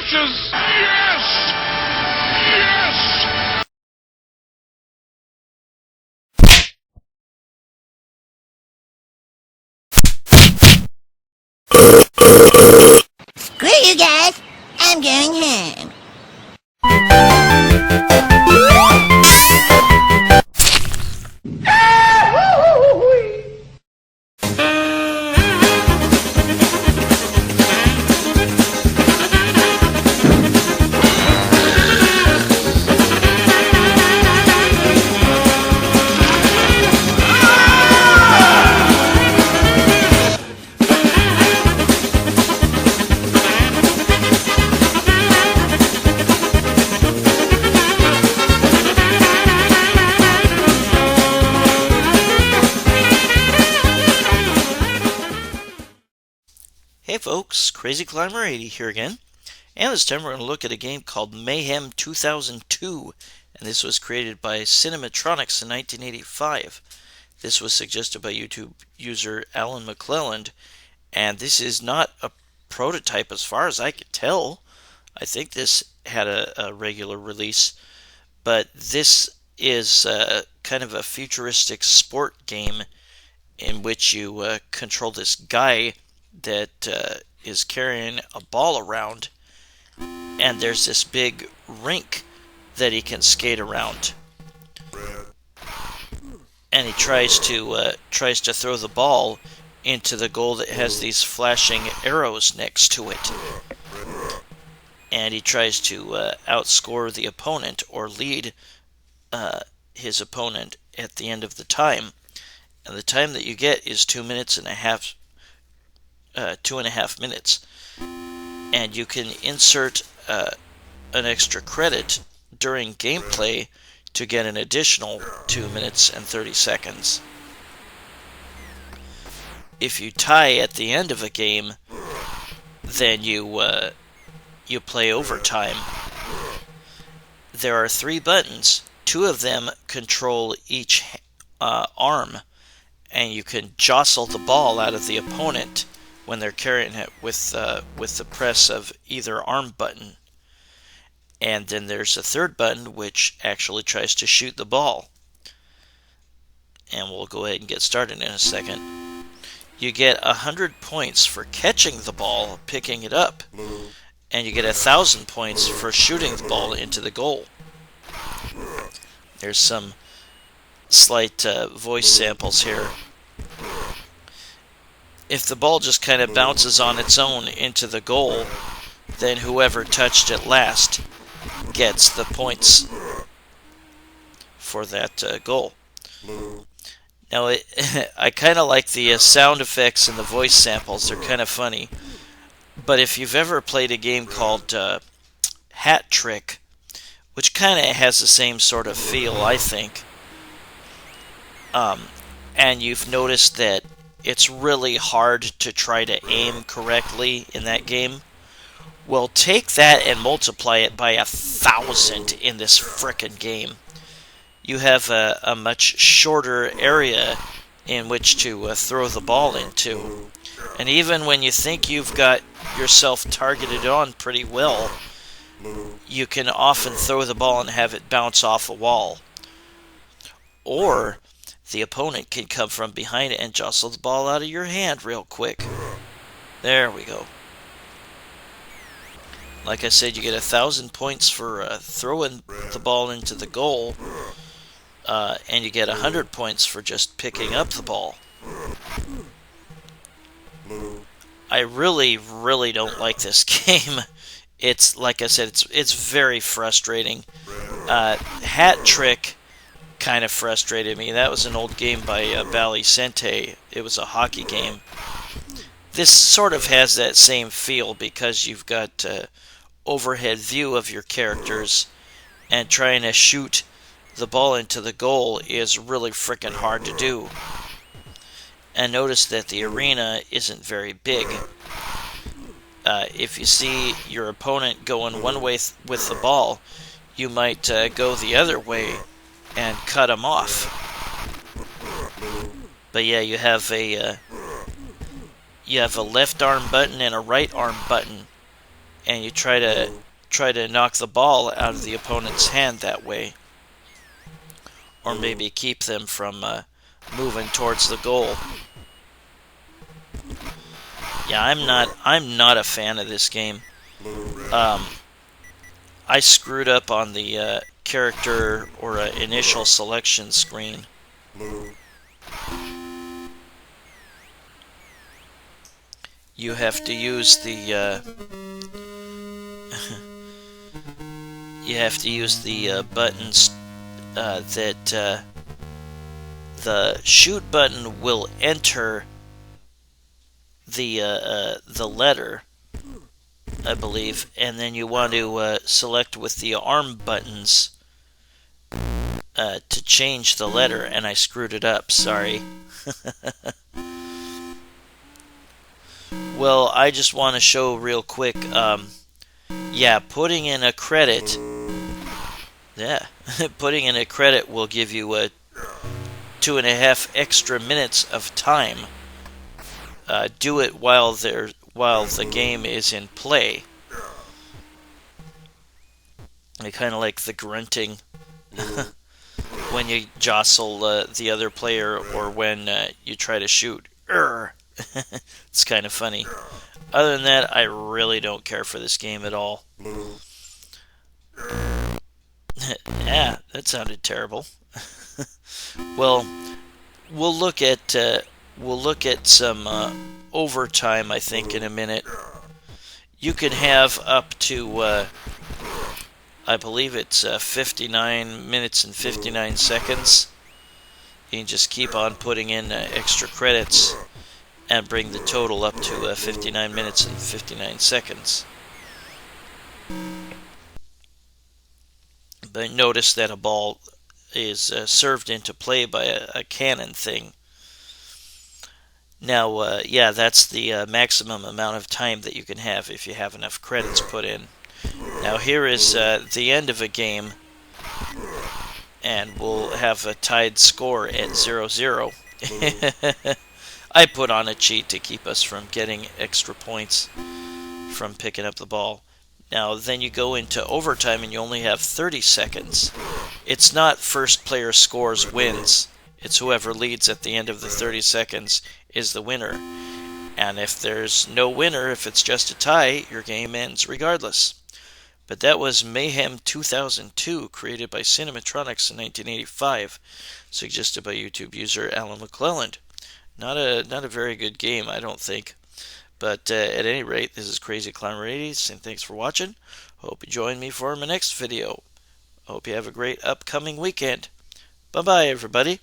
bitches! Yes! Yes! Screw you guys, I'm going home. Hey folks, Crazy Climber 80 here again, and this time we're going to look at a game called Mayhem 2002, and this was created by Cinematronics in 1985. This was suggested by YouTube user Alan McClelland, and this is not a prototype as far as I could tell. I think this had a regular release, but this is kind of a futuristic sport game in which you control this guy that is carrying a ball around, and there's this big rink that he can skate around, and he tries to throw the ball into the goal that has these flashing arrows next to it, and he tries to outscore the opponent or lead his opponent at the end of the time, and the time that you get is 2.5 minutes, and you can insert an extra credit during gameplay to get an additional 2 minutes and 30 seconds. If you tie at the end of a game, then you play overtime. There are 3 buttons. 2 of them control each arm, and you can jostle the ball out of the opponent when they're carrying it with the press of either arm button. And then there's a 3rd button which actually tries to shoot the ball. And we'll go ahead and get started in a second. You get 100 points for catching the ball, picking it up, and you get 1,000 points for shooting the ball into the goal. There's some slight voice samples here. If the ball just kind of bounces on its own into the goal, then whoever touched it last gets the points for that goal. Now, I kind of like the sound effects and the voice samples. They're kind of funny. But if you've ever played a game called Hat Trick, which kind of has the same sort of feel, I think, and you've noticed that it's really hard to try to aim correctly in that game, well, take that and multiply it by 1,000 in this frickin' game. You have a much shorter area in which to throw the ball into. And even when you think you've got yourself targeted on pretty well, you can often throw the ball and have it bounce off a wall. Or the opponent can come from behind it and jostle the ball out of your hand real quick. There we go. Like I said, you get 1,000 points for throwing the ball into the goal, and you get 100 points for just picking up the ball. I really don't like this game. It's, like I said, it's very frustrating. Hat Trick kind of frustrated me. That was an old game by Bally Sente. It was a hockey game. This sort of has that same feel because you've got overhead view of your characters, and trying to shoot the ball into the goal is really freaking hard to do. And notice that the arena isn't very big. If you see your opponent going one way with the ball, you might go the other way and cut him off. But yeah, you have a left arm button and a right arm button and you try to knock the ball out of the opponent's hand that way, or maybe keep them from moving towards the goal. Yeah, I'm not a fan of this game. I screwed up on the character or initial selection screen. You have to use the buttons that the shoot button will enter the letter, I believe, and then you want to select with the arm buttons to change the letter, and I screwed it up, sorry. Well, I just want to show real quick, putting in a credit, putting in a credit will give you 2.5 extra minutes of time. Do it while the game is in play. I kind of like the grunting when you jostle the other player, or when you try to shoot. It's kind of funny. Other than that, I really don't care for this game at all. Yeah, that sounded terrible. Well, we'll look at some overtime, I think, in a minute. You can have up to I believe it's 59 minutes and 59 seconds. You can just keep on putting in extra credits and bring the total up to 59 minutes and 59 seconds. But notice that a ball is served into play by a cannon thing. Now, that's the maximum amount of time that you can have if you have enough credits put in. Now here is the end of a game, and we'll have a tied score at 0-0. I put on a cheat to keep us from getting extra points from picking up the ball. Now then you go into overtime and you only have 30 seconds. It's not first player scores wins. It's whoever leads at the end of the 30 seconds is the winner. And if there's no winner, if it's just a tie, your game ends regardless. But that was Mayhem 2002, created by Cinematronics in 1985, suggested by YouTube user Alan McClelland. Not a very good game, I don't think. But at any rate, this is Crazy Climber 80s, and thanks for watching. Hope you join me for my next video. Hope you have a great upcoming weekend. Bye-bye, everybody.